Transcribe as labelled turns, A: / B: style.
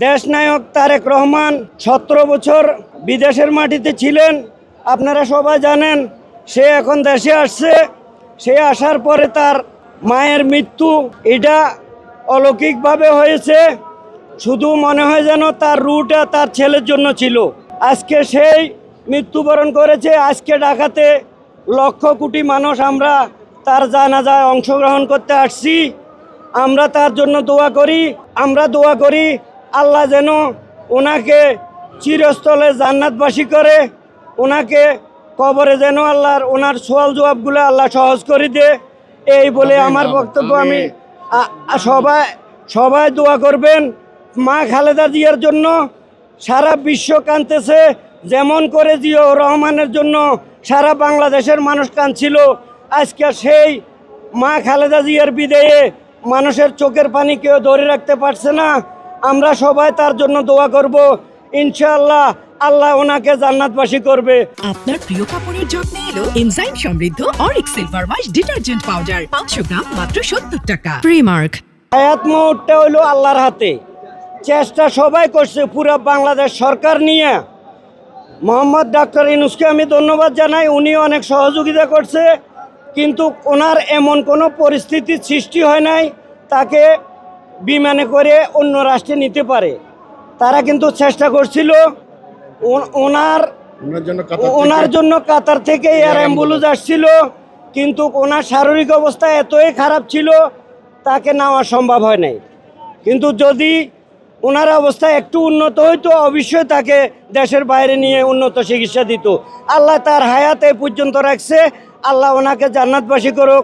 A: দেশনায়ক তারেক রহমান 17 বছর বিদেশের মাটিতে ছিলেন। আপনারা সবাই জানেন সে এখন দেশে আসছে। সে আসার পরে তার মায়ের মৃত্যু, এটা অলৌকিকভাবে হয়েছে। শুধু মনে হয় যেন তার রুটা তার ছেলের জন্য ছিল। আজকে সেই মৃত্যুবরণ করেছে। আজকে ঢাকাতে লক্ষ কোটি মানুষ আমরা তার জানাজায় অংশগ্রহণ করতে আসছি। আমরা তার জন্য দোয়া করি। আমরা দোয়া করি আল্লাহ যেন ওনাকে চিরস্থলে জান্নাতবাসী করে, ওনাকে কবরে যেন আল্লাহর ওনার সওয়াল জবাবগুলো আল্লাহ সহজ করে দে। এই বলে আমার বক্তব্য আমি সবাই দোয়া করবেন মা খালেদা জিয়ার জন্য। সারা বিশ্ব কাঁদতেছে, যেমন করে জিয়াউর রহমানের জন্য সারা বাংলাদেশের মানুষ কাঁদছিল। আজকে সেই মা খালেদা জিয়ার বিদায়ে মানুষের চোখের পানি কেউ ধরে রাখতে পারছে না। আমরা সবাই তার জন্য দোয়া করব। ইনশাআল্লাহ আল্লাহ ওনাকে জান্নাতবাসী করবে।
B: আপনার প্রিয় কাপড়ের যত্নে এলো এনজাইম সমৃদ্ধ Arik silver wash detergent powder 500 গ্রাম মাত্র 70 টাকা। প্রিমার্ক।
A: হায়াত মুহূর্তে হইলো আল্লাহর হাতে। চেষ্টা সবাই করছে, পুরো বাংলাদেশ সরকার নিয়ে। মোহাম্মদ ডাক্তার ইউনূসকে আমি ধন্যবাদ জানাই, উনি অনেক সহযোগিতা করছে। কিন্তু ওনার এমন কোনো পরিস্থিতির সৃষ্টি হয় নাই তাকে বিমানে করে অন্য রাষ্ট্রে নিতে পারে। তারা কিন্তু চেষ্টা করছিল। ওনার জন্য কাতার থেকে এয়ার অ্যাম্বুলেন্স আসছিল, কিন্তু ওনার শারীরিক অবস্থা এতই খারাপ ছিল তাকে নেওয়া সম্ভব হয় নাই। কিন্তু যদি ওনার অবস্থা একটু উন্নত হইতো অবশ্যই তাকে দেশের বাইরে নিয়ে উন্নত চিকিৎসা দিত। আল্লাহ তার হায়াত এ পর্যন্ত রাখছে। আল্লাহ ওনাকে জান্নাতবাসী করুক।